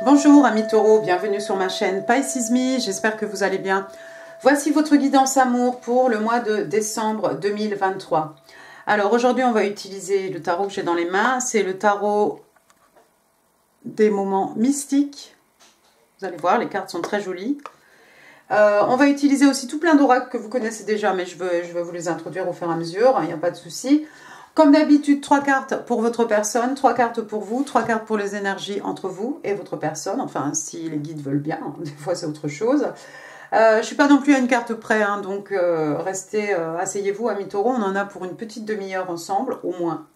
Bonjour amis taureaux, bienvenue sur ma chaîne Pisces Me, j'espère que vous allez bien. Voici votre guidance amour pour le mois de décembre 2023. Alors aujourd'hui on va utiliser le tarot que j'ai dans les mains, c'est le tarot des moments mystiques. Vous allez voir, les cartes sont très jolies. On va utiliser aussi tout plein d'oracles que vous connaissez déjà, mais je vais vous les introduire au fur et à mesure, il n'y a pas de souci. Comme d'habitude, 3 cartes pour votre personne, 3 cartes pour vous, 3 cartes pour les énergies entre vous et votre personne. Enfin, si les guides veulent bien, des fois c'est autre chose. Je ne suis pas non plus à une carte près, hein, donc restez, asseyez-vous, amis taureaux, on en a pour une petite demi-heure ensemble, au moins.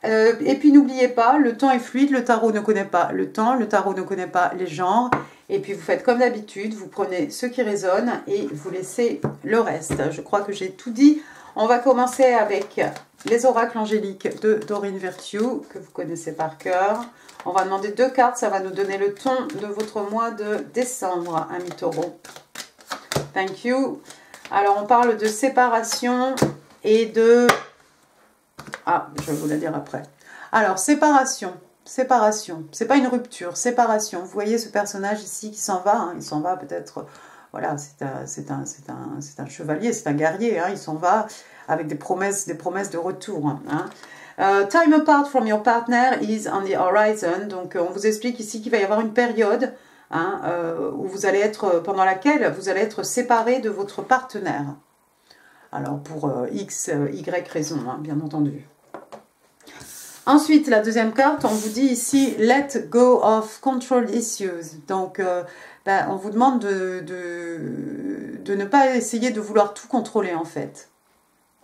Et puis n'oubliez pas, le temps est fluide, le tarot ne connaît pas le temps, le tarot ne connaît pas les genres. Et puis vous faites comme d'habitude, vous prenez ce qui résonne et vous laissez le reste. Je crois que j'ai tout dit. On va commencer avec les oracles angéliques de Doreen Virtue, que vous connaissez par cœur. On va demander 2 cartes, ça va nous donner le ton de votre mois de décembre, amis taureaux. Thank you. Alors on parle de séparation et de... Ah, je vais vous la dire après. Alors, séparation, c'est pas une rupture, séparation. Vous voyez ce personnage ici qui s'en va, hein, il s'en va peut-être, voilà, c'est un chevalier, c'est un guerrier, hein, il s'en va avec des promesses de retour. Hein. Time apart from your partner is on the horizon, donc on vous explique ici qu'il va y avoir une période hein, où vous allez être, pendant laquelle vous allez être séparé de votre partenaire. Alors pour X, Y raison, hein, bien entendu. Ensuite, la deuxième carte, on vous dit ici « Let go of control issues ». Donc, on vous demande de ne pas essayer de vouloir tout contrôler, en fait.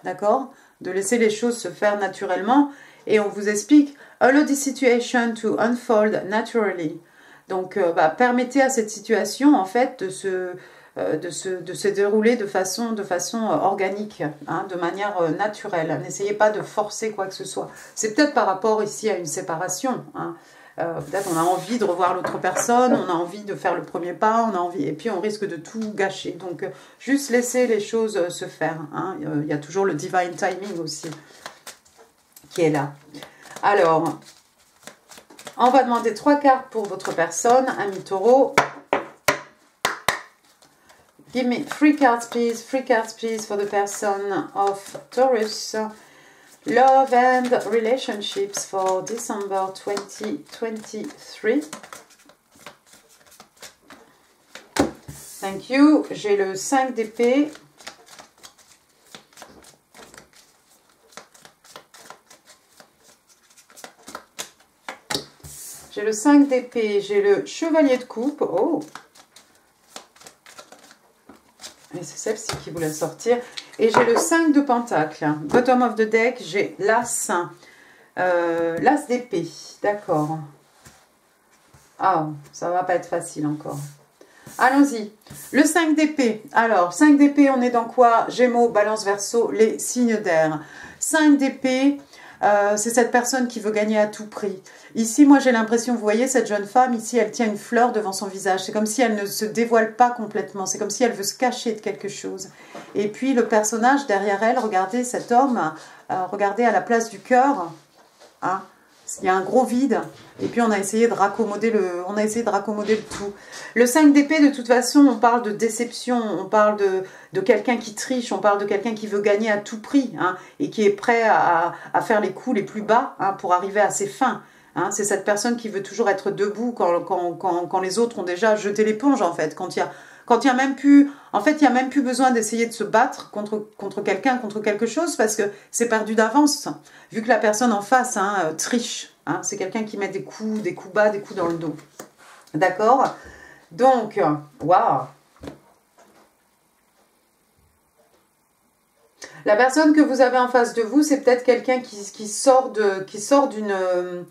D'accord? De laisser les choses se faire naturellement. Et on vous explique « Allow the situation to unfold naturally ». Donc, permettez à cette situation, en fait, de se dérouler de façon organique, hein, de manière naturelle. N'essayez pas de forcer quoi que ce soit. C'est peut-être par rapport ici à une séparation. Hein. Peut-être on a envie de revoir l'autre personne, on a envie de faire le premier pas, on a envie, et puis on risque de tout gâcher. Donc juste laisser les choses se faire. Hein. Il y a toujours le divine timing aussi qui est là. Alors, on va demander 3 cartes pour votre personne, ami taureau. Give me 3 cards, please. 3 cards, please, for the person of Taurus. Love and relationships for December 2023. Thank you. J'ai le 5 d'épée. J'ai le 5 d'épée. J'ai le chevalier de coupe. Oh! Et c'est celle-ci qui voulait sortir. Et j'ai le 5 de pentacle. Bottom of the deck, j'ai l'as. L'as d'épée. D'accord. Ah, ça va pas être facile encore. Allons-y. Le 5 d'épée. Alors, 5 d'épée, on est dans quoi? Gémeaux, Balance, Verseau, les signes d'air. 5 d'épée, c'est cette personne qui veut gagner à tout prix. Ici, moi, j'ai l'impression, vous voyez, cette jeune femme, ici, elle tient une fleur devant son visage. C'est comme si elle ne se dévoile pas complètement. C'est comme si elle veut se cacher de quelque chose. Et puis, le personnage derrière elle, regardez cet homme, regardez à la place du cœur. Hein, il y a un gros vide. Et puis, on a essayé de raccommoder le tout. Le 5 d'épée, de toute façon, on parle de déception. On parle de quelqu'un qui triche. On parle de quelqu'un qui veut gagner à tout prix. Hein, et qui est prêt à faire les coups les plus bas hein, pour arriver à ses fins. Hein, c'est cette personne qui veut toujours être debout quand les autres ont déjà jeté l'éponge, en fait. Quand il y a même plus... En fait, il n'y a même plus besoin d'essayer de se battre contre quelqu'un, contre quelque chose, parce que c'est perdu d'avance. Vu que la personne en face hein, triche. Hein, c'est quelqu'un qui met des coups bas, des coups dans le dos. D'accord? Donc, waouh! La personne que vous avez en face de vous, c'est peut-être quelqu'un qui sort d'une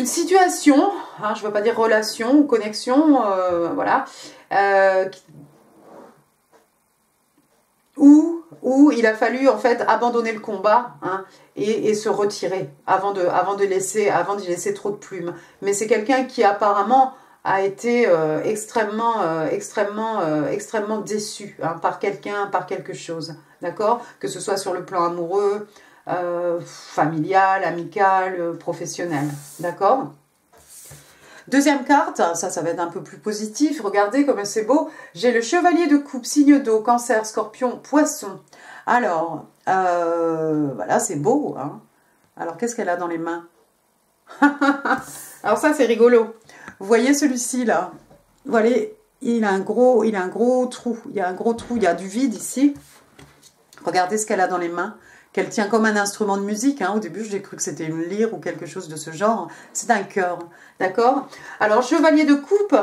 situation, hein, je ne veux pas dire relation ou connexion, voilà, où il a fallu en fait abandonner le combat hein, et se retirer avant d'y laisser trop de plumes. Mais c'est quelqu'un qui apparemment a été extrêmement déçu hein, par quelqu'un, par quelque chose, d'accord? Que ce soit sur le plan amoureux, familial, amical, professionnel, d'accord? Deuxième carte, ça va être un peu plus positif. Regardez comme c'est beau. J'ai le chevalier de coupe, signe d'eau, cancer, scorpion, poisson. Alors, voilà, c'est beau. Hein. Alors, qu'est-ce qu'elle a dans les mains? Alors ça, c'est rigolo. Vous voyez celui-ci, là? Vous voyez, il a un gros trou. Il y a un gros trou, il y a du vide ici. Regardez ce qu'elle a dans les mains. Qu'elle tient comme un instrument de musique. Hein. Au début, j'ai cru que c'était une lyre ou quelque chose de ce genre. C'est un cœur, d'accord? Alors, chevalier de coupe,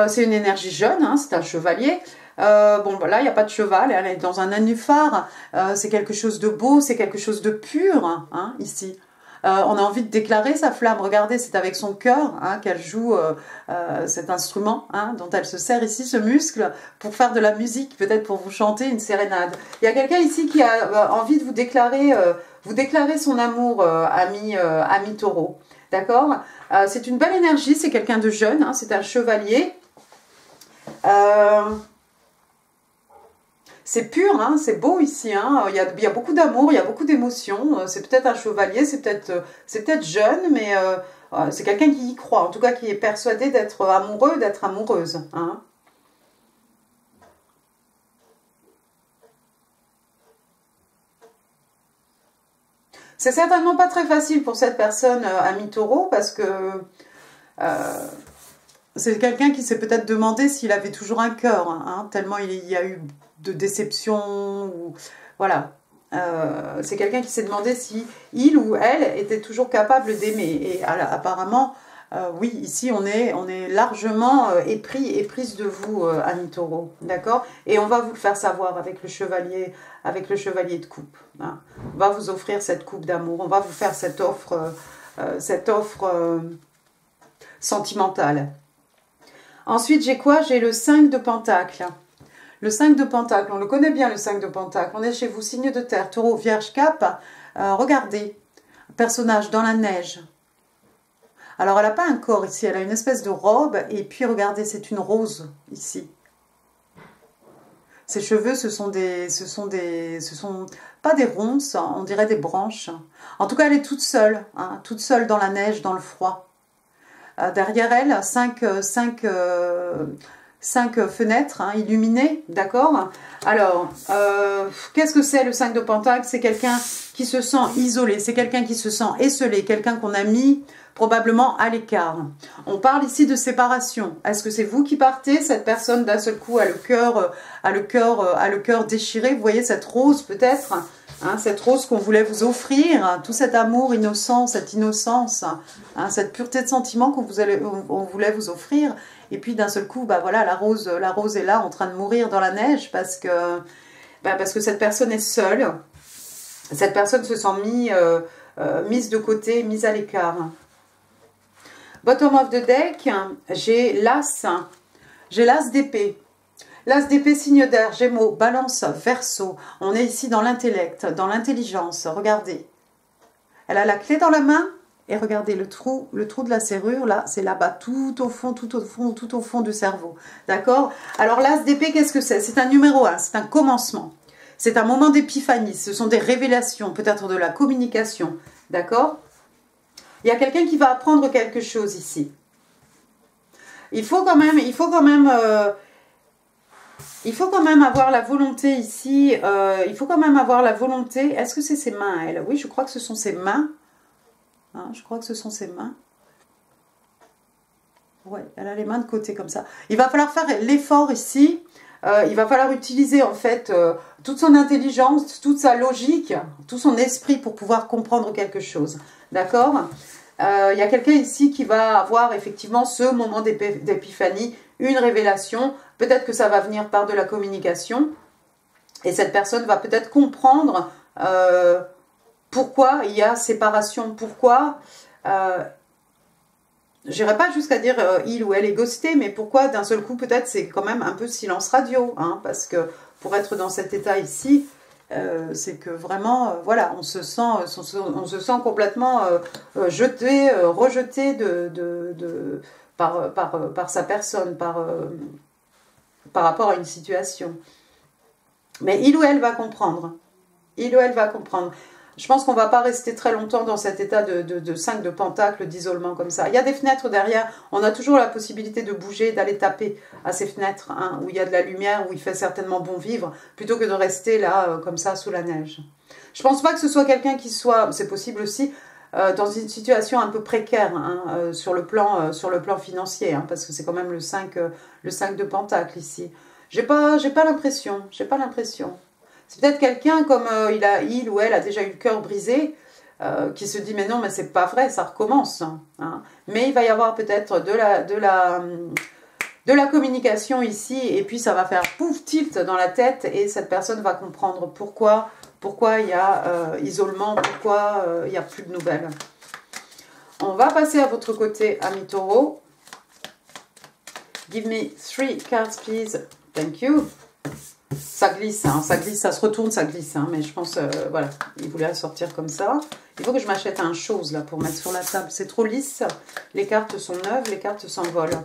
c'est une énergie jeune, hein, c'est un chevalier. Bon, là, il n'y a pas de cheval, elle est dans un nénuphar. C'est quelque chose de beau, c'est quelque chose de pur, hein, ici. On a envie de déclarer sa flamme. Regardez, c'est avec son cœur hein, qu'elle joue cet instrument hein, dont elle se sert ici, ce muscle, pour faire de la musique, peut-être pour vous chanter une sérénade. Il y a quelqu'un ici qui a envie de vous déclarer son amour, ami taureau. D'accord? C'est une belle énergie, c'est quelqu'un de jeune, hein, c'est un chevalier. C'est pur, hein, c'est beau ici, hein. Il y a beaucoup d'amour, il y a beaucoup d'émotions. C'est peut-être un chevalier, c'est peut-être jeune, mais c'est quelqu'un qui y croit, en tout cas qui est persuadé d'être amoureux, d'être amoureuse. Hein. C'est certainement pas très facile pour cette personne, ami taureau, parce que c'est quelqu'un qui s'est peut-être demandé s'il avait toujours un cœur, hein, tellement il y a eu de déception, ou voilà. C'est quelqu'un qui s'est demandé si il ou elle était toujours capable d'aimer. Et apparemment, oui, ici on est largement éprise de vous, ami taureau, d'accord? Et on va vous le faire savoir avec le chevalier de coupe. Hein. On va vous offrir cette coupe d'amour, on va vous faire cette offre sentimentale. Ensuite, j'ai quoi? J'ai le 5 de Pentacle. Le 5 de Pentacle, on le connaît bien, le 5 de Pentacle. On est chez vous, signe de terre, taureau, vierge, cap. Regardez, personnage dans la neige. Alors, elle n'a pas un corps ici, elle a une espèce de robe. Et puis, regardez, c'est une rose ici. Ses cheveux, ce sont pas des ronces, on dirait des branches. En tout cas, elle est toute seule dans la neige, dans le froid. Derrière elle, 5 fenêtres hein, illuminées, d'accord? Alors, qu'est-ce que c'est le 5 de Pentacle? C'est quelqu'un qui se sent isolé, c'est quelqu'un qui se sent esselé, quelqu'un qu'on a mis probablement à l'écart. On parle ici de séparation. Est-ce que c'est vous qui partez? Cette personne d'un seul coup a le cœur déchiré. Vous voyez cette rose peut-être hein, cette rose qu'on voulait vous offrir, tout cet amour innocent, cette innocence, hein, cette pureté de sentiment qu'on voulait vous offrir. Et puis d'un seul coup, bah voilà, la rose est là en train de mourir dans la neige parce que cette personne est seule. Cette personne se sent mise de côté, mise à l'écart. Bottom of the deck, j'ai l'as d'épée. L'as d'épée, signe d'air, Gémeaux, Balance, Verseau. On est ici dans l'intellect, dans l'intelligence. Regardez. Elle a la clé dans la main. Et regardez le trou de la serrure, là, c'est là-bas, tout au fond du cerveau. D'accord? Alors, l'as d'épée, qu'est-ce que c'est? C'est un numéro 1, c'est un commencement. C'est un moment d'épiphanie. Ce sont des révélations, peut-être de la communication. D'accord? Il y a quelqu'un qui va apprendre quelque chose ici. Il faut quand même avoir la volonté ici. Il faut quand même avoir la volonté. Est-ce que c'est ses mains, elle? Oui, je crois que ce sont ses mains. Hein, je crois que ce sont ses mains. Ouais, elle a les mains de côté comme ça. Il va falloir faire l'effort ici. Il va falloir utiliser en fait toute son intelligence, toute sa logique, tout son esprit pour pouvoir comprendre quelque chose. D'accord? Il y a quelqu'un ici qui va avoir effectivement ce moment d'épiphanie, une révélation. Peut-être que ça va venir par de la communication. Et cette personne va peut-être comprendre pourquoi il y a séparation, pourquoi... j'irai pas jusqu'à dire il ou elle est ghosté, mais pourquoi d'un seul coup peut-être c'est quand même un peu silence radio, hein, parce que pour être dans cet état ici, c'est que vraiment, voilà, on se sent complètement rejeté par sa personne, par rapport à une situation. Mais il ou elle va comprendre. Il ou elle va comprendre. Je pense qu'on ne va pas rester très longtemps dans cet état de 5 de pentacle, d'isolement comme ça. Il y a des fenêtres derrière, on a toujours la possibilité de bouger, d'aller taper à ces fenêtres, hein, où il y a de la lumière, où il fait certainement bon vivre, plutôt que de rester là, comme ça, sous la neige. Je ne pense pas que ce soit quelqu'un qui soit, c'est possible aussi, dans une situation un peu précaire, hein, sur le plan financier, hein, parce que c'est quand même le 5 de pentacle ici. J'ai pas l'impression, C'est peut-être quelqu'un comme il ou elle a déjà eu le cœur brisé, qui se dit mais non, mais c'est pas vrai, ça recommence. Hein. Mais il va y avoir peut-être de la communication ici, et puis ça va faire pouf tilt dans la tête, et cette personne va comprendre pourquoi il y a isolement, pourquoi il n'y a plus de nouvelles. On va passer à votre côté, ami Taureau. Give me 3 cards, please. Thank you. Ça glisse, hein, ça glisse, ça se retourne, ça glisse. Hein, mais je pense, voilà, il voulait sortir comme ça. Il faut que je m'achète un chose là pour mettre sur la table. C'est trop lisse. Les cartes sont neuves, les cartes s'envolent.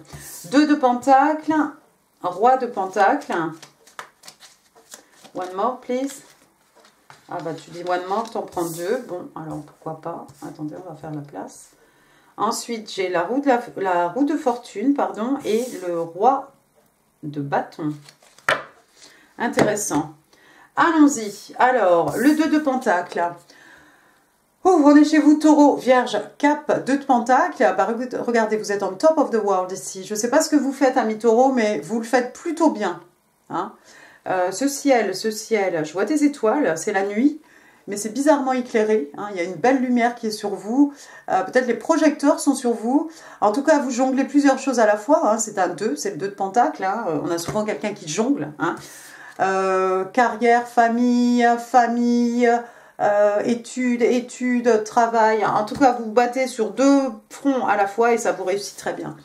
2 de pentacle, roi de pentacle. One more, please. Ah bah tu dis one more, t'en prends 2. Bon, alors pourquoi pas. Attendez, on va faire la place. Ensuite, j'ai la roue de fortune, pardon, et le roi de bâton. Intéressant. Allons-y. Alors, le 2 de pentacle. Oh, on est chez vous, taureau, vierge, cap, 2 de pentacle. Bah, regardez, vous êtes on top of the world ici. Je ne sais pas ce que vous faites, ami taureau, mais vous le faites plutôt bien. Hein. Ce ciel, je vois des étoiles, c'est la nuit. Mais c'est bizarrement éclairé, hein. Il y a une belle lumière qui est sur vous, peut-être les projecteurs sont sur vous, en tout cas vous jonglez plusieurs choses à la fois, hein. C'est un 2, c'est le 2 de pentacle, hein. On a souvent quelqu'un qui jongle, hein. Carrière, famille, études, travail, en tout cas vous vous battez sur 2 fronts à la fois et ça vous réussit très bien.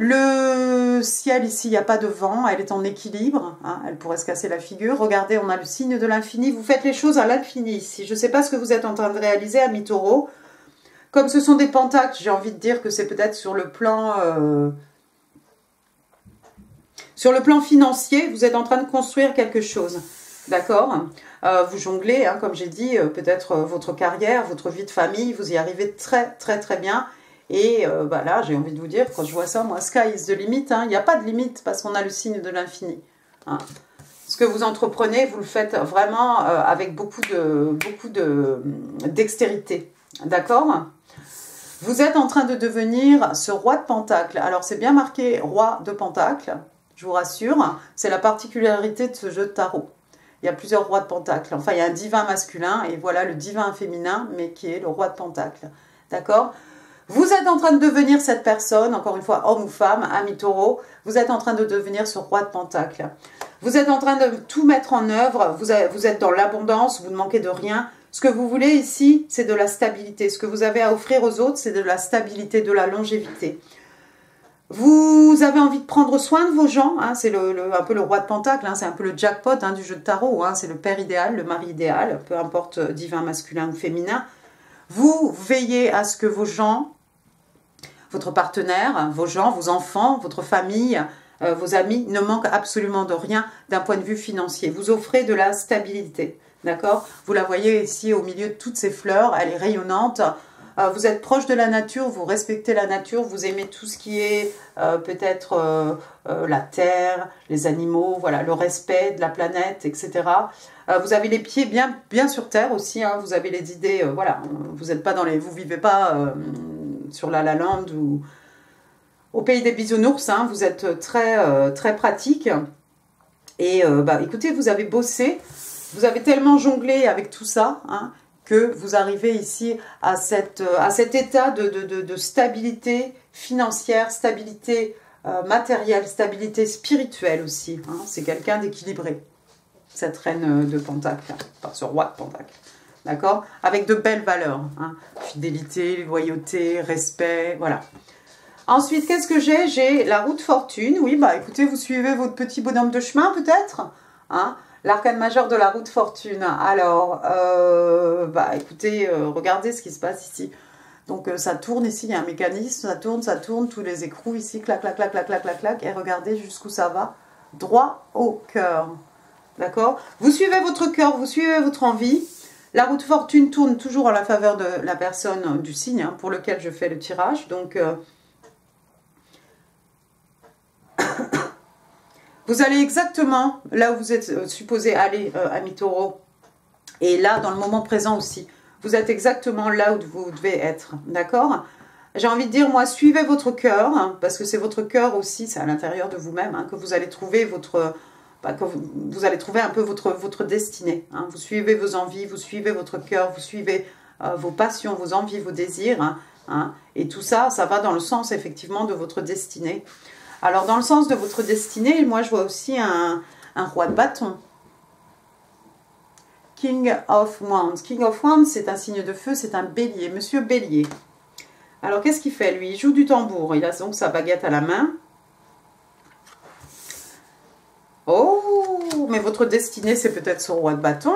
Le ciel ici, il n'y a pas de vent, elle est en équilibre, hein, elle pourrait se casser la figure. Regardez, on a le signe de l'infini, vous faites les choses à l'infini ici. Je ne sais pas ce que vous êtes en train de réaliser, ami taureau. Comme ce sont des pentacles, j'ai envie de dire que c'est peut-être sur le plan financier, vous êtes en train de construire quelque chose, d'accord. Vous jonglez, hein, comme j'ai dit, peut-être votre carrière, votre vie de famille, vous y arrivez très très très bien. Et bah là, j'ai envie de vous dire, quand je vois ça, moi, sky is the limit. Hein, il n'y a pas de limite parce qu'on a le signe de l'infini. Hein. Ce que vous entreprenez, vous le faites vraiment avec beaucoup de dextérité. D'accord? Vous êtes en train de devenir ce roi de pentacle. Alors, c'est bien marqué roi de pentacle, je vous rassure. C'est la particularité de ce jeu de tarot. Il y a plusieurs rois de pentacle. Enfin, il y a un divin masculin et voilà le divin féminin, mais qui est le roi de pentacle. D'accord? Vous êtes en train de devenir cette personne, encore une fois, homme ou femme, ami taureau, vous êtes en train de devenir ce roi de pentacle. Vous êtes en train de tout mettre en œuvre, vous êtes dans l'abondance, vous ne manquez de rien. Ce que vous voulez ici, c'est de la stabilité. Ce que vous avez à offrir aux autres, c'est de la stabilité, de la longévité. Vous avez envie de prendre soin de vos gens, hein, c'est un peu le roi de pentacle, hein, c'est un peu le jackpot hein, du jeu de tarot, hein, c'est le père idéal, le mari idéal, peu importe divin masculin ou féminin. Vous veillez à ce que vos gens, votre partenaire, vos gens, vos enfants, votre famille, vos amis ne manquent absolument de rien d'un point de vue financier. Vous offrez de la stabilité, d'accord? Vous la voyez ici au milieu de toutes ces fleurs, elle est rayonnante. Vous êtes proche de la nature, vous respectez la nature, vous aimez tout ce qui est peut-être la terre, les animaux, voilà, le respect de la planète, etc. Vous avez les pieds bien sur terre aussi, hein, vous avez les idées, voilà, vous êtes pas dans vous vivez pas sur la Land ou au pays des bisounours, hein, vous êtes très pratique. Et bah, écoutez, vous avez bossé, vous avez tellement jonglé avec tout ça, hein, que vous arrivez ici à cet état de stabilité financière, stabilité matérielle, stabilité spirituelle aussi. Hein. C'est quelqu'un d'équilibré, cette reine de pentacle, enfin ce roi de pentacle. D'accord? Avec de belles valeurs. Hein. Fidélité, loyauté, respect, voilà. Ensuite, qu'est-ce que j'ai? J'ai la roue de fortune. Oui, bah écoutez, vous suivez votre petit bonhomme de chemin peut-être, hein, l'arcane majeur de la roue de fortune. Alors, bah écoutez, regardez ce qui se passe ici. Donc ça tourne ici, il y a un mécanisme, ça tourne, tous les écrous ici, clac, clac, clac, clac, clac, clac, clac, et regardez jusqu'où ça va, droit au cœur. D'accord? Vous suivez votre cœur, vous suivez votre envie. La roue de fortune tourne toujours en la faveur de la personne du signe hein, pour lequel je fais le tirage. Donc, vous allez exactement là où vous êtes supposé aller, ami Taureau. Et là, dans le moment présent aussi. Vous êtes exactement là où vous devez être. D'accord? J'ai envie de dire, moi, suivez votre cœur, hein, parce que c'est votre cœur aussi, c'est à l'intérieur de vous-même, hein, que vous allez trouver votre... que vous allez trouver un peu votre destinée. Hein. Vous suivez vos envies, vous suivez votre cœur, vous suivez vos passions, vos envies, vos désirs. Hein, hein, et tout ça, ça va dans le sens, effectivement, de votre destinée. Alors, dans le sens de votre destinée, moi, je vois aussi un roi de bâton. King of Wands. King of Wands, c'est un signe de feu, c'est un bélier, monsieur bélier. Alors, qu'est-ce qu'il fait, lui? Il joue du tambour. Il a donc sa baguette à la main. Oh, mais votre destinée, c'est peut-être ce roi de bâton.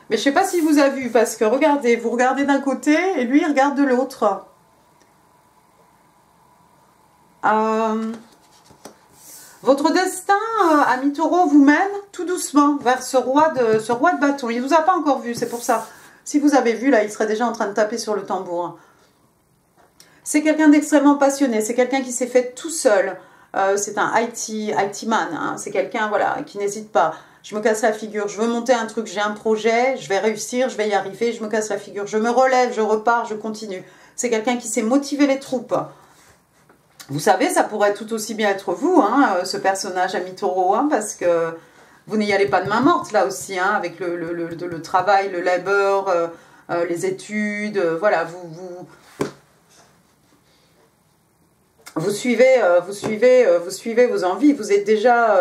Mais je ne sais pas si vous avez vu, parce que regardez, vous regardez d'un côté et lui, il regarde de l'autre. Votre destin, ami Taureau, vous mène tout doucement vers ce roi de bâton. Il ne vous a pas encore vu, c'est pour ça. Si vous avez vu, là, il serait déjà en train de taper sur le tambour. C'est quelqu'un d'extrêmement passionné, c'est quelqu'un qui s'est fait tout seul. C'est un IT man, hein. C'est quelqu'un voilà, qui n'hésite pas. Je me casse la figure, je veux monter un truc, j'ai un projet, je vais réussir, je vais y arriver, je me casse la figure. Je me relève, je repars, je continue. C'est quelqu'un qui sait motiver les troupes. Vous savez, ça pourrait tout aussi bien être vous, hein, ce personnage ami Taureau, hein, parce que vous n'y allez pas de main morte là aussi, hein, avec le travail, le labeur, les études, voilà, vous suivez vos envies, vous êtes déjà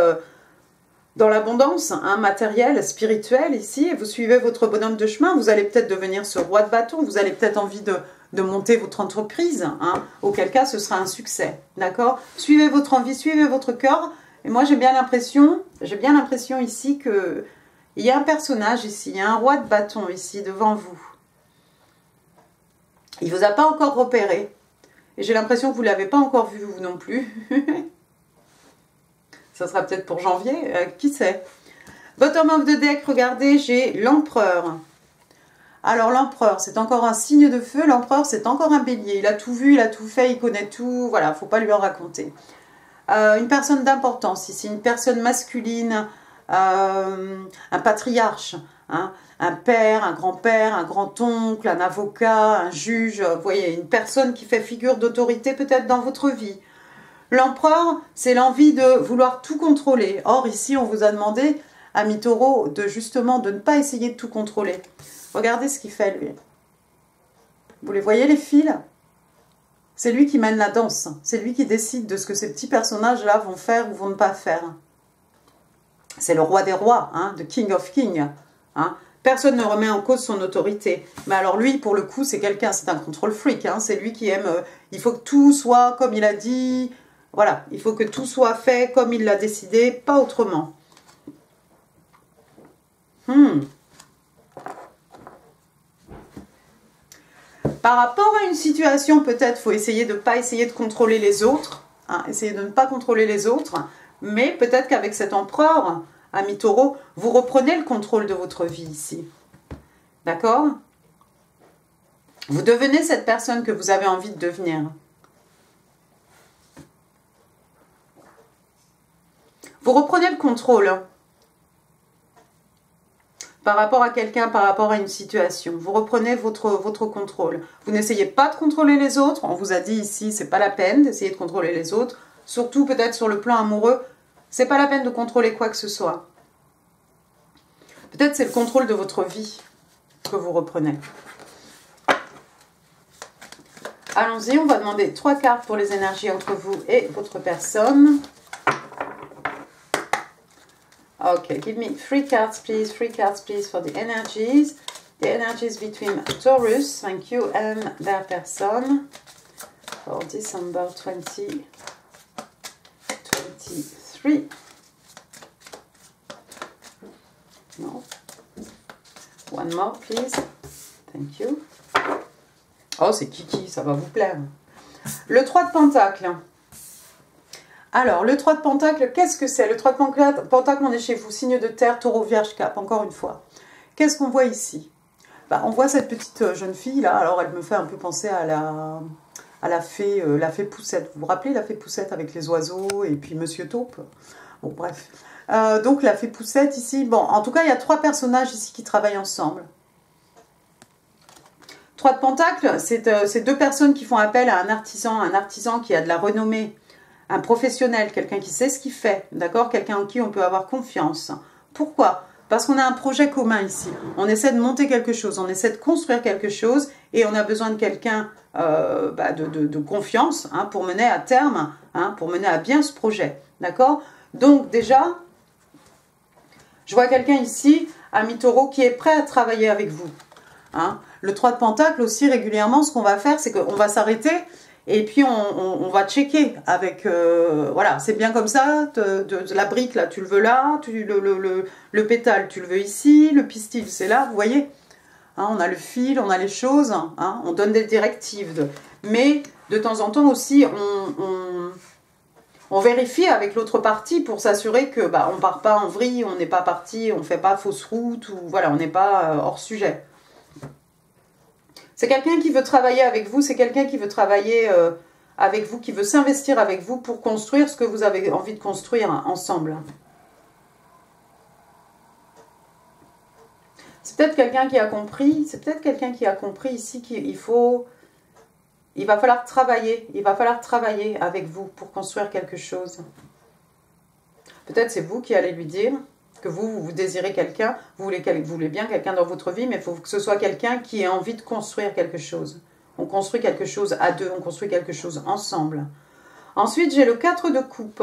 dans l'abondance hein, matérielle, spirituelle ici, et vous suivez votre bonhomme de chemin, vous allez peut-être devenir ce roi de bâton, vous avez peut-être envie de monter votre entreprise, hein, auquel cas ce sera un succès, d'accord? Suivez votre envie, suivez votre cœur, et moi j'ai bien l'impression ici que il y a un personnage ici, il y a un roi de bâton ici devant vous. Il ne vous a pas encore repéré. Et j'ai l'impression que vous ne l'avez pas encore vu, vous non plus. Ça sera peut-être pour janvier, qui sait. Bottom of the deck, regardez, j'ai l'empereur. Alors l'empereur, c'est encore un signe de feu. L'empereur, c'est encore un bélier. Il a tout vu, il a tout fait, il connaît tout. Voilà, il ne faut pas lui en raconter. Une personne d'importance ici, une personne masculine, un patriarche, hein, un père, un grand-père, un grand-oncle, un avocat, un juge, vous voyez, une personne qui fait figure d'autorité peut-être dans votre vie. L'empereur, c'est l'envie de vouloir tout contrôler. Or, ici, on vous a demandé, ami Taureau, justement de ne pas essayer de tout contrôler. Regardez ce qu'il fait, lui. Vous les voyez, les fils? C'est lui qui mène la danse. C'est lui qui décide de ce que ces petits personnages-là vont faire ou vont ne pas faire. C'est le roi des rois, hein, the king of kings. Hein. Personne ne remet en cause son autorité. Mais alors lui, pour le coup, c'est quelqu'un, c'est un control freak. Hein. C'est lui qui aime, il faut que tout soit comme il a dit. Voilà, il faut que tout soit fait comme il l'a décidé, pas autrement. Par rapport à une situation, peut-être, il faut essayer de ne pas essayer de contrôler les autres. Hein, essayer de ne pas contrôler les autres. Mais peut-être qu'avec cet empereur, ami Taureau, vous reprenez le contrôle de votre vie ici. D'accord? Vous devenez cette personne que vous avez envie de devenir. Vous reprenez le contrôle par rapport à quelqu'un, par rapport à une situation. Vous reprenez votre contrôle. Vous n'essayez pas de contrôler les autres. On vous a dit ici, c'est pas la peine d'essayer de contrôler les autres. Surtout peut-être sur le plan amoureux, c'est pas la peine de contrôler quoi que ce soit. Peut-être c'est le contrôle de votre vie que vous reprenez. Allons-y, on va demander 3 cartes pour les énergies entre vous et votre personne. Okay, give me 3 cards, please. 3 cards, please, for the energies. The energies between Taurus, thank you, and their person for December 2023. No. One more, please. Thank you. Oh, c'est Kiki, ça va vous plaire. Le 3 de Pentacle. Alors, le 3 de Pentacle, qu'est-ce que c'est? Le 3 de Pentacle, on est chez vous, signe de terre, Taureau, Vierge, Cap, encore une fois. qu'est-ce qu'on voit ici? On voit cette petite jeune fille là, alors elle me fait un peu penser à la fée Poussette. Vous vous rappelez la fée Poussette avec les oiseaux et puis Monsieur Taupe? Bon, bref. Donc la fée Poussette ici, bon, en tout cas, il y a 3 personnages ici qui travaillent ensemble. 3 de Pentacles, c'est 2 personnes qui font appel à un artisan qui a de la renommée, un professionnel, quelqu'un qui sait ce qu'il fait, d'accord? Quelqu'un en qui on peut avoir confiance. Pourquoi? Parce qu'on a un projet commun ici. On essaie de monter quelque chose, on essaie de construire quelque chose et on a besoin de quelqu'un de confiance hein, pour mener à terme, hein, pour mener à bien ce projet, d'accord? Donc déjà, je vois quelqu'un ici, ami Taureau, qui est prêt à travailler avec vous. Hein. Le 3 de Pentacle aussi, régulièrement, ce qu'on va faire, c'est qu'on va s'arrêter et puis on va checker avec... voilà, c'est bien comme ça, la brique, là, tu le veux là, le pétale, tu le veux ici, le pistil, c'est là, vous voyez hein, on a le fil, on a les choses, hein, on donne des directives. Mais de temps en temps aussi, on vérifie avec l'autre partie pour s'assurer que on part pas en vrille, on n'est pas parti, on fait pas fausse route, ou voilà, on n'est pas hors sujet. C'est quelqu'un qui veut travailler avec vous, c'est quelqu'un qui veut travailler avec vous, qui veut s'investir avec vous pour construire ce que vous avez envie de construire ensemble. C'est peut-être quelqu'un qui a compris, ici il va falloir travailler avec vous pour construire quelque chose. Peut-être c'est vous qui allez lui dire que vous désirez quelqu'un, vous voulez bien quelqu'un dans votre vie, mais il faut que ce soit quelqu'un qui ait envie de construire quelque chose. On construit quelque chose à 2, on construit quelque chose ensemble. Ensuite, j'ai le 4 de coupe.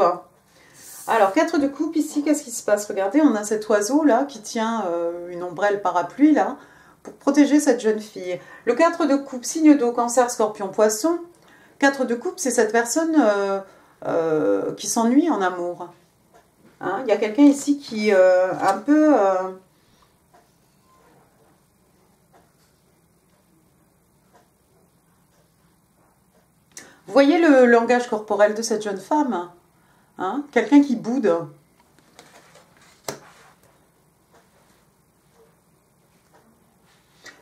Alors, 4 de coupe ici, qu'est-ce qui se passe? Regardez, on a cet oiseau là qui tient une ombrelle parapluie là, pour protéger cette jeune fille. Le 4 de coupe, signe d'eau, Cancer, Scorpion, Poisson. 4 de coupe, c'est cette personne qui s'ennuie en amour. Hein, il y a quelqu'un ici qui un peu... Vous voyez le langage corporel de cette jeune femme hein, quelqu'un qui boude.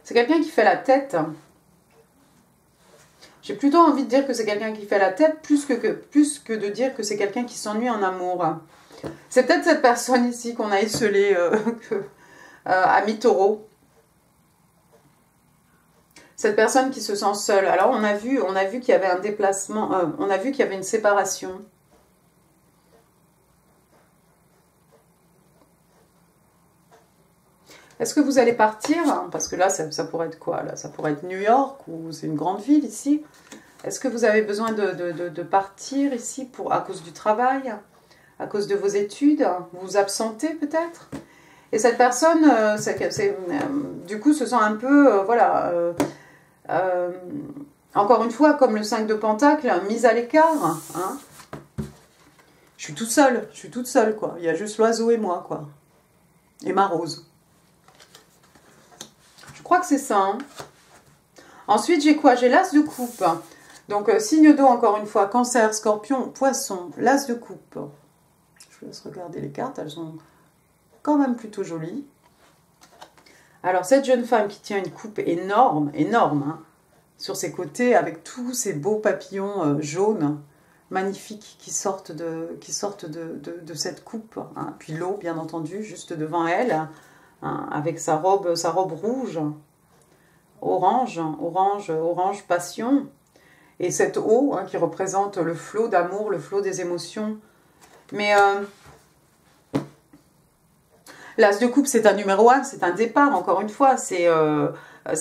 C'est quelqu'un qui fait la tête. J'ai plutôt envie de dire que c'est quelqu'un qui fait la tête plus que de dire que c'est quelqu'un qui s'ennuie en amour. C'est peut-être cette personne ici qu'on a esselée à mi-taureau. Cette personne qui se sent seule. Alors on a vu qu'il y avait un déplacement, on a vu qu'il y avait une séparation. Est-ce que vous allez partir? Parce que là, ça pourrait être quoi? Là, ça pourrait être New York ou c'est une grande ville ici. Est-ce que vous avez besoin de partir ici à cause du travail? À cause de vos études? Vous vous absentez peut-être? Et cette personne, du coup, se sent un peu, voilà, encore une fois, comme le 5 de Pentacle, mise à l'écart. Hein. Je suis toute seule, quoi. Il y a juste l'oiseau et moi, quoi. Et ma rose. Je crois que c'est ça. Hein. Ensuite, j'ai quoi? J'ai l'as de coupe. Donc, signe d'eau, encore une fois, Cancer, Scorpion, Poisson, l'as de coupe. Je vous laisse regarder les cartes, elles sont quand même plutôt jolies. Alors, cette jeune femme qui tient une coupe énorme, hein, sur ses côtés, avec tous ces beaux papillons jaunes, magnifiques, qui sortent de cette coupe. Hein. Puis l'eau, bien entendu, juste devant elle, hein, avec sa robe rouge, orange passion. Et cette eau hein, qui représente le flot d'amour, le flot des émotions. Mais l'as de coupe, c'est un numéro 1, c'est un départ, encore une fois. C'est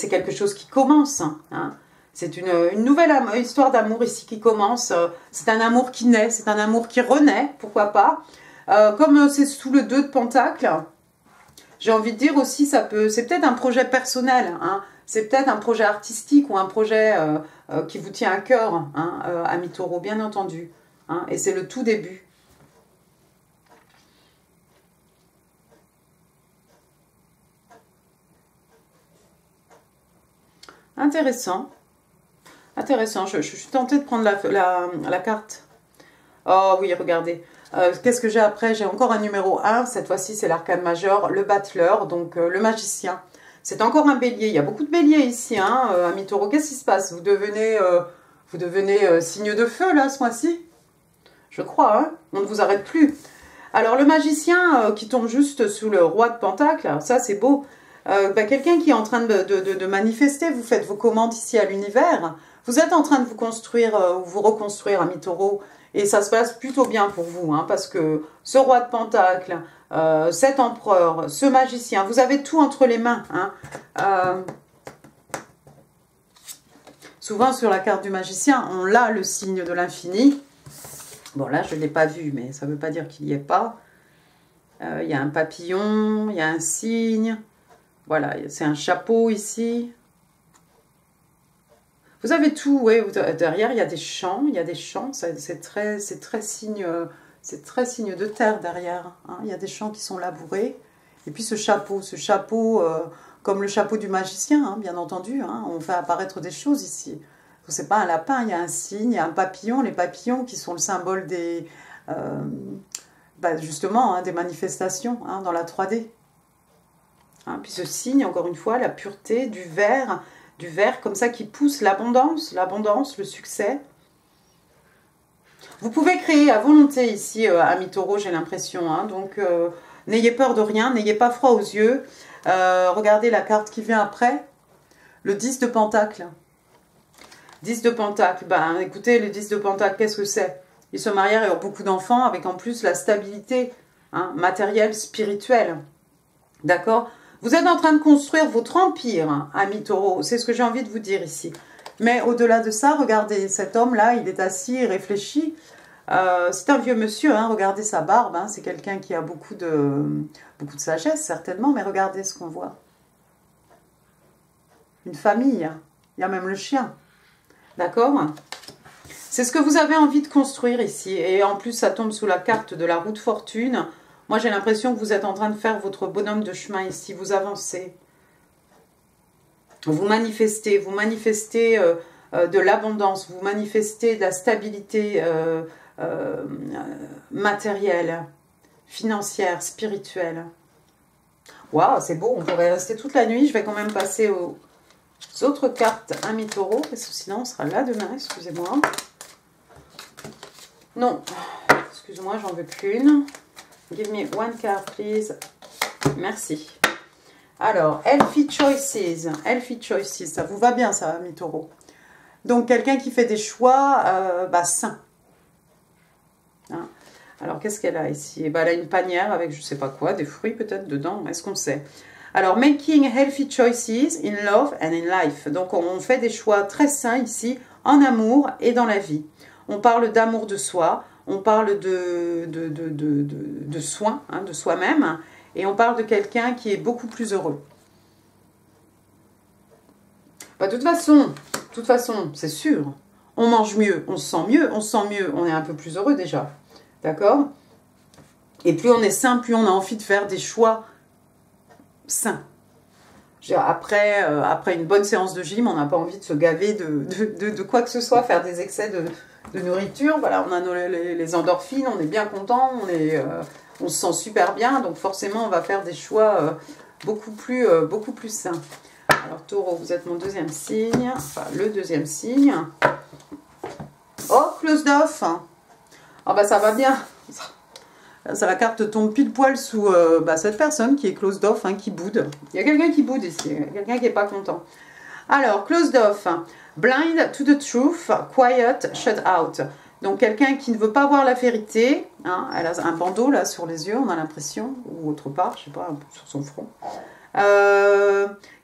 quelque chose qui commence. Hein. C'est une nouvelle histoire d'amour ici qui commence. C'est un amour qui naît, c'est un amour qui renaît, pourquoi pas. Comme c'est sous le 2 de Pentacle, j'ai envie de dire aussi, c'est peut-être un projet personnel. Hein. C'est peut-être un projet artistique ou un projet qui vous tient à cœur, hein, ami Taureau, bien entendu. Hein, et c'est le tout début. Intéressant. Intéressant. Je suis tentée de prendre la carte. Oh oui, regardez. Qu'est-ce que j'ai après? J'ai encore un numéro 1. Cette fois-ci, c'est l'arcane majeur, le battleur, donc le magicien. C'est encore un bélier. Il y a beaucoup de béliers ici, hein, amis taureaux. Qu'est-ce qui se passe? Vous devenez signe de feu, là, ce mois-ci? Je crois, hein. On ne vous arrête plus. Alors, le magicien qui tombe juste sous le roi de Pentacle, ça, c'est beau. Quelqu'un qui est en train de manifester, vous faites vos commandes ici à l'univers. Vous êtes en train de vous construire ou vous reconstruire, amis taureaux. Et ça se passe plutôt bien pour vous, hein, parce que ce roi de Pentacle, cet empereur, ce magicien, vous avez tout entre les mains. Hein. Souvent sur la carte du magicien, on a le signe de l'infini. Bon là je ne l'ai pas vu, mais ça ne veut pas dire qu'il n'y est pas. Il y a un papillon, il y a un signe. Voilà, c'est un chapeau ici. Vous avez tout, ouais, derrière il y a des champs, c'est très signe de terre derrière. Hein. Il y a des champs qui sont labourés. Et puis ce chapeau comme le chapeau du magicien, hein, bien entendu, hein, on fait apparaître des choses ici. C'est pas un lapin, il y a un signe, il y a un papillon, les papillons qui sont le symbole des, justement, hein, des manifestations hein, dans la 3D. Hein, puis ce signe, encore une fois, la pureté, du vert comme ça qui pousse l'abondance, le succès. Vous pouvez créer à volonté ici, amis taureaux, j'ai l'impression. Hein, donc, n'ayez peur de rien, n'ayez pas froid aux yeux. Regardez la carte qui vient après, le 10 de Pentacle. 10 de Pentacle, ben écoutez, le 10 de Pentacle, qu'est-ce que c'est? Ils se marièrent et ont beaucoup d'enfants, avec en plus la stabilité hein, matérielle, spirituelle. D'accord? Vous êtes en train de construire votre empire, hein, amis taureaux, c'est ce que j'ai envie de vous dire ici. Mais au-delà de ça, regardez, cet homme-là, il est assis, il réfléchit. C'est un vieux monsieur, hein, regardez sa barbe, hein, c'est quelqu'un qui a beaucoup de sagesse, certainement, mais regardez ce qu'on voit. Une famille, il y a même le chien. D'accord? C'est ce que vous avez envie de construire ici. Et en plus, ça tombe sous la carte de la roue de fortune. Moi, j'ai l'impression que vous êtes en train de faire votre bonhomme de chemin ici. Vous avancez. Vous manifestez de l'abondance. Vous manifestez de la stabilité matérielle, financière, spirituelle. Waouh, c'est beau. On pourrait rester toute la nuit. Je vais quand même passer aux autres cartes, amis taureaux, parce que sinon on sera là demain, excusez-moi. Non, excusez-moi, j'en veux qu'une. Give me one card, please. Merci. Alors, Healthy Choices. Healthy Choices, ça vous va bien, ça, amis taureaux. Donc, quelqu'un qui fait des choix sains. Hein. Alors, qu'est-ce qu'elle a ici? Elle a une panière avec je ne sais pas quoi, des fruits peut-être dedans, est-ce qu'on sait? Alors, making healthy choices in love and in life. Donc, on fait des choix très sains ici, en amour et dans la vie. On parle d'amour de soi, on parle de soin, hein, de soi-même, et on parle de quelqu'un qui est beaucoup plus heureux. De toute façon, c'est sûr, on mange mieux, on se sent mieux, on est un peu plus heureux déjà. D'accord? Et plus on est sain, plus on a envie de faire des choix sain. Après une bonne séance de gym, on n'a pas envie de se gaver de quoi que ce soit, faire des excès de nourriture. Voilà, on a les endorphines, on est bien content, on se sent super bien, donc forcément on va faire des choix beaucoup plus sains. Alors taureau, vous êtes mon deuxième signe, enfin le deuxième signe. Oh, closed off. Ah bah ça va bien. La carte tombe pile poil sous cette personne qui est closed off, hein, qui boude. Il y a quelqu'un qui boude ici, quelqu'un qui n'est pas content. Alors, closed off, blind to the truth, quiet, shut out. Donc, quelqu'un qui ne veut pas voir la vérité. Hein, elle a un bandeau là sur les yeux, on a l'impression, ou autre part, je ne sais pas, sur son front.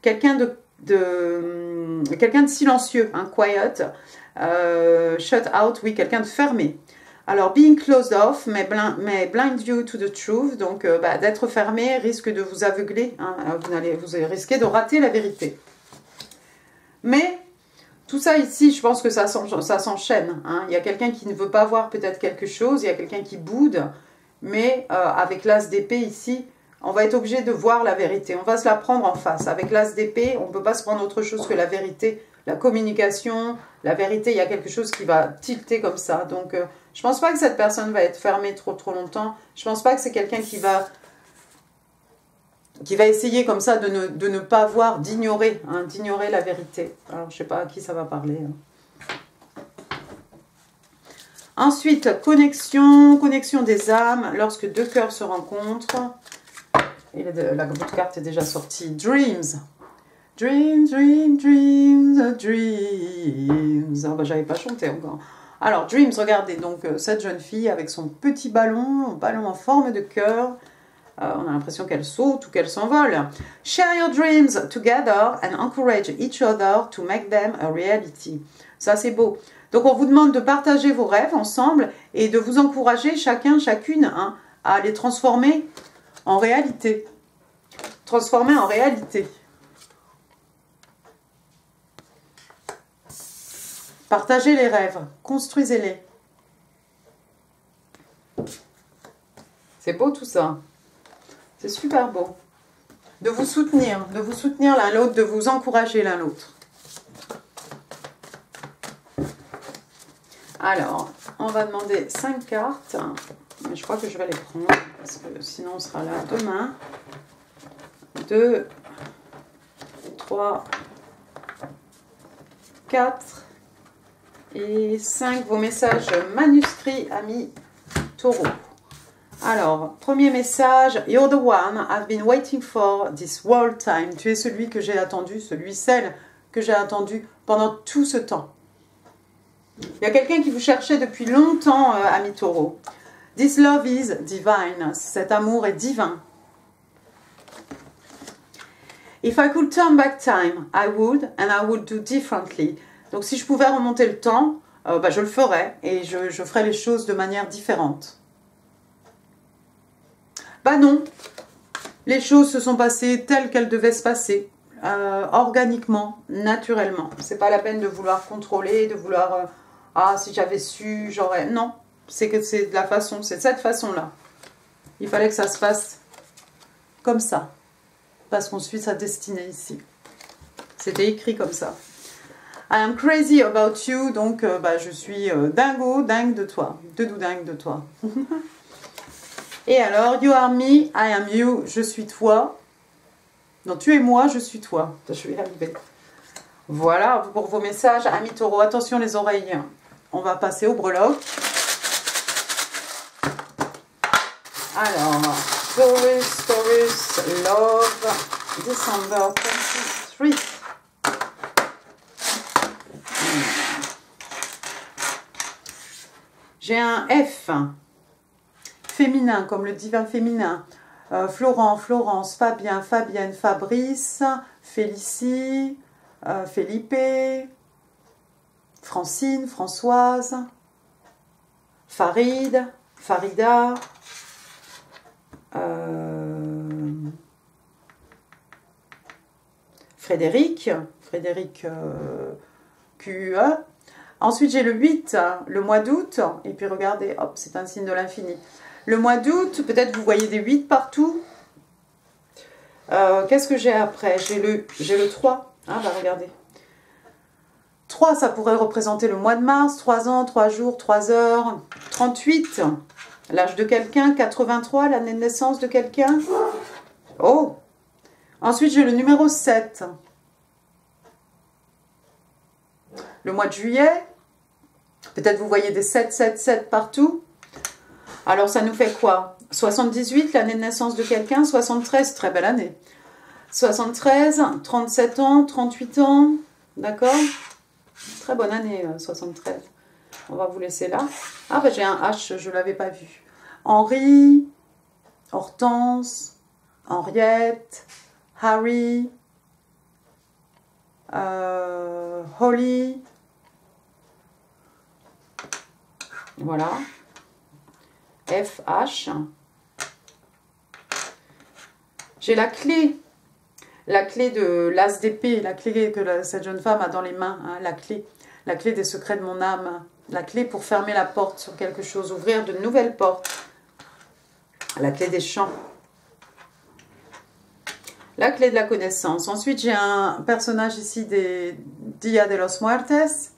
Quelqu'un de silencieux, hein, quiet, shut out, oui, quelqu'un de fermé. Alors, being closed off may blind you to the truth. Donc, d'être fermé risque de vous aveugler. Hein, vous risquez de rater la vérité. Mais, tout ça ici, je pense que ça s'enchaîne. Hein. Il y a quelqu'un qui ne veut pas voir peut-être quelque chose. Il y a quelqu'un qui boude. Mais, avec l'as d'épée ici, on va être obligé de voir la vérité. On va se la prendre en face. Avec l'as d'épée, on ne peut pas se prendre autre chose que la vérité la communication, la vérité, il y a quelque chose qui va tilter comme ça. Donc, je pense pas que cette personne va être fermée trop longtemps. Je pense pas que c'est quelqu'un qui va essayer comme ça de ne pas voir, d'ignorer, hein, d'ignorer la vérité. Alors, je sais pas à qui ça va parler. Hein. Ensuite, connexion des âmes, lorsque deux cœurs se rencontrent. Et la carte est déjà sortie. Dreams. Dreams, dreams, dreams, dreams. Ah bah, j'avais pas chanté encore. Alors, Dreams, regardez, donc cette jeune fille avec son petit ballon en forme de cœur. On a l'impression qu'elle saute ou qu'elle s'envole. Share your dreams together and encourage each other to make them a reality. Ça, c'est beau. Donc, on vous demande de partager vos rêves ensemble et de vous encourager chacune, hein, à les transformer en réalité. Transformer en réalité. Partagez les rêves, construisez-les. C'est beau tout ça. C'est super beau. De vous soutenir l'un l'autre, de vous encourager l'un l'autre. Alors, on va demander 5 cartes. Mais je crois que je vais les prendre parce que sinon on sera là demain. 2, 3, 4 et 5. Vos messages manuscrits, amis taureaux. Alors, premier message. You're the one I've been waiting for this whole time. Tu es celui que j'ai attendu, celle que j'ai attendu pendant tout ce temps. Il y a quelqu'un qui vous cherchait depuis longtemps, amis taureaux. This love is divine. Cet amour est divin. If I could turn back time, I would, and I would do differently. Donc, si je pouvais remonter le temps, je le ferais et je ferais les choses de manière différente. Bah non, les choses se sont passées telles qu'elles devaient se passer, organiquement, naturellement. C'est pas la peine de vouloir contrôler, de vouloir, ah si j'avais su, j'aurais... Non, c'est que c'est de la façon, c'est de cette façon-là. Il fallait que ça se passe comme ça, parce qu'on suit sa destinée ici. C'était écrit comme ça. I am crazy about you, donc je suis dingue de toi, dingue de toi. Et alors, you are me, I am you, je suis toi. Non, tu es moi, je suis toi. Je vais y arriver. Voilà pour vos messages, amis taureaux. Attention les oreilles, on va passer au breloque. Alors, Taurus, Love, December 23. J'ai un F. Féminin, comme le divin féminin. Florent, Florence, Fabien, Fabienne, Fabrice, Félicie, Felipe, Francine, Françoise, Farid, Farida, Frédéric, QE. Ensuite, j'ai le 8, le mois d'août. Et puis, regardez, hop, c'est un signe de l'infini. Le mois d'août, peut-être vous voyez des 8 partout. Qu'est-ce que j'ai après? J'ai le 3. Ah, bah regardez. 3, ça pourrait représenter le mois de mars. 3 ans, 3 jours, 3 heures. 38, l'âge de quelqu'un. 83, l'année de naissance de quelqu'un. Oh! Ensuite, j'ai le numéro 7. Le mois de juillet. Peut-être vous voyez des 7, 7, 7 partout. Alors, ça nous fait quoi? 78, l'année de naissance de quelqu'un. 73, très belle année. 73, 37 ans, 38 ans. D'accord? Très bonne année, 73. On va vous laisser là. Ah, bah j'ai un H, je ne l'avais pas vu. Henri, Hortense, Henriette, Harry, Holly. Voilà. FH. J'ai la clé de l'as d'épée, la clé que cette jeune femme a dans les mains, hein, la clé des secrets de mon âme, la clé pour fermer la porte sur quelque chose, ouvrir de nouvelles portes, la clé des champs. La clé de la connaissance. Ensuite, j'ai un personnage ici des Dia de los Muertes,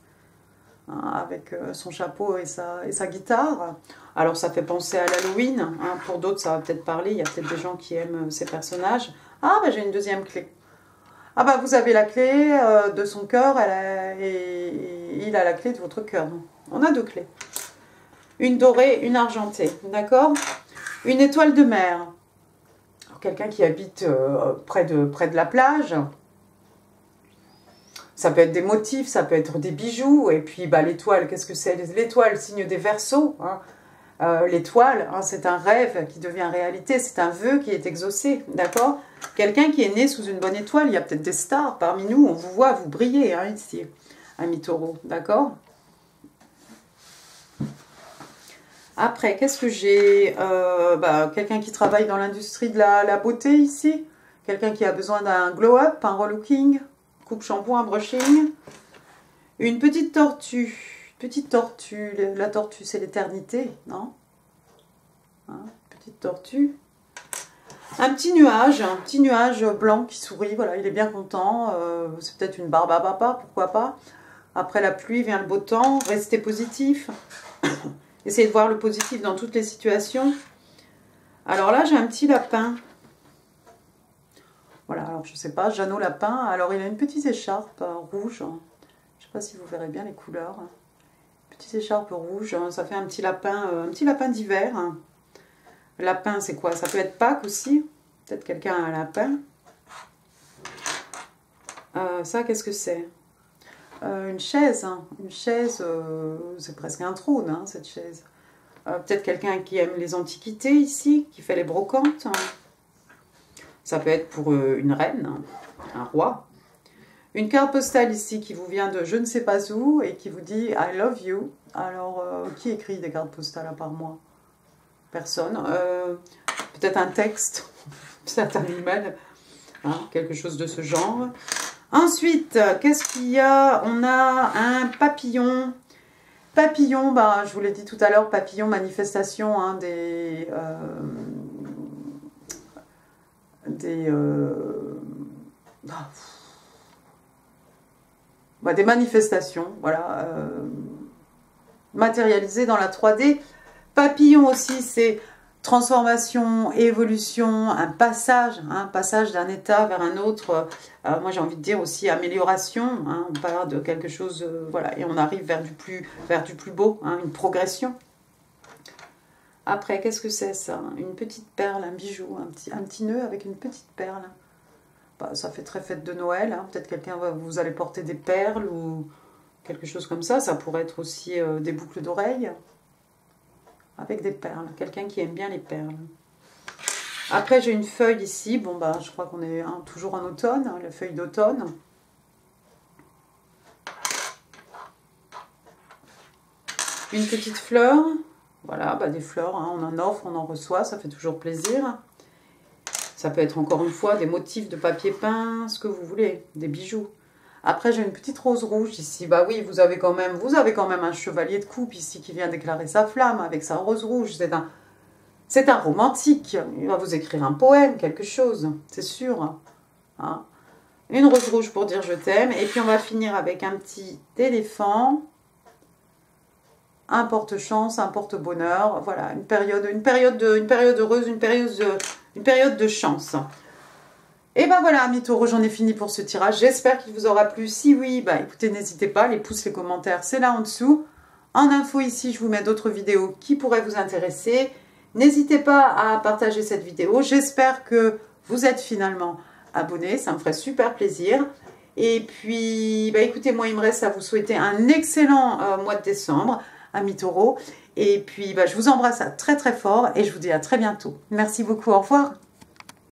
hein, avec son chapeau et sa guitare. Alors, ça fait penser à l'Halloween. Hein. Pour d'autres, ça va peut-être parler. Il y a peut-être des gens qui aiment ces personnages. Ah, bah, j'ai une deuxième clé. Ah, bah, vous avez la clé de son cœur et il a la clé de votre cœur. On a deux clés. Une dorée, une argentée. D'accord? Une étoile de mer. Quelqu'un qui habite près de la plage. Ça peut être des motifs, ça peut être des bijoux. Et puis bah, l'étoile, qu'est-ce que c'est? L'étoile, signe des Verseaux. Hein. L'étoile, hein, c'est un rêve qui devient réalité. C'est un vœu qui est exaucé. D'accord? Quelqu'un qui est né sous une bonne étoile. Il y a peut-être des stars parmi nous. On vous voit, vous brillez hein, ici, ami Taureau. D'accord? Après, qu'est-ce que j'ai quelqu'un qui travaille dans l'industrie de la beauté ici. Quelqu'un qui a besoin d'un glow-up, un relooking, coupe shampoing, un brushing. Une petite tortue. Petite tortue. La tortue, c'est l'éternité, non? Hein, petite tortue. Un petit nuage blanc qui sourit. Voilà, il est bien content. C'est peut-être une barbe à papa, pourquoi pas. Après la pluie vient le beau temps. Restez positif. Essayez de voir le positif dans toutes les situations. Alors là, j'ai un petit lapin. Voilà, alors je sais pas, Jeannot Lapin. Alors il a une petite écharpe rouge. Je ne sais pas si vous verrez bien les couleurs. Petite écharpe rouge, ça fait un petit lapin d'hiver. Lapin, c'est quoi? Ça peut être Pâques aussi. Peut-être quelqu'un a un lapin. Ça, qu'est-ce que c'est? Une chaise, hein. Une chaise, c'est presque un trône, hein, cette chaise. Peut-être quelqu'un qui aime les antiquités ici, qui fait les brocantes. Hein. Ça peut être pour une reine, un roi. Une carte postale ici qui vous vient de je ne sais pas où et qui vous dit « I love you ». Alors, qui écrit des cartes postales à part moi? Personne. Peut-être un texte, peut-être un email, hein, quelque chose de ce genre. Ensuite, qu'est-ce qu'il y a? On a un papillon. Papillon, bah, je vous l'ai dit tout à l'heure, papillon, manifestation hein, des manifestations, voilà, matérialisées dans la 3D. Papillon aussi, c'est transformation, évolution, un passage d'un état vers un autre. Moi, j'ai envie de dire aussi amélioration. Hein, on parle de quelque chose, voilà, et on arrive vers du plus beau, hein, une progression. Après, qu'est-ce que c'est ça? Une petite perle, un bijou, un petit nœud avec une petite perle. Bah, ça fait très fête de Noël. Hein. Peut-être quelqu'un vous allez porter des perles ou quelque chose comme ça. Ça pourrait être aussi des boucles d'oreilles. Avec des perles, quelqu'un qui aime bien les perles. Après, j'ai une feuille ici. Bon, bah, je crois qu'on est toujours en automne, hein, la feuille d'automne. Une petite fleur. Voilà, bah, des fleurs, hein, on en offre, on en reçoit, ça fait toujours plaisir. Ça peut être encore une fois des motifs de papier peint, ce que vous voulez, des bijoux. Après, j'ai une petite rose rouge ici. Bah oui, vous avez quand même un chevalier de coupe ici qui vient déclarer sa flamme avec sa rose rouge. C'est un romantique. Il va vous écrire un poème, quelque chose, c'est sûr. Hein. Une rose rouge pour dire je t'aime. Et puis, on va finir avec un petit éléphant. Un porte-chance, un porte-bonheur. Voilà, une période heureuse, une période de chance. Et ben voilà, amis taureaux, j'en ai fini pour ce tirage. J'espère qu'il vous aura plu. Si oui, bah écoutez, n'hésitez pas, les pouces, les commentaires, c'est là en dessous. En info ici, je vous mets d'autres vidéos qui pourraient vous intéresser. N'hésitez pas à partager cette vidéo. J'espère que vous êtes finalement abonnés. Ça me ferait super plaisir. Et puis, bah écoutez, moi, il me reste à vous souhaiter un excellent mois de décembre, amis taureaux. Et puis, bah, je vous embrasse très très fort et je vous dis à très bientôt. Merci beaucoup, au revoir.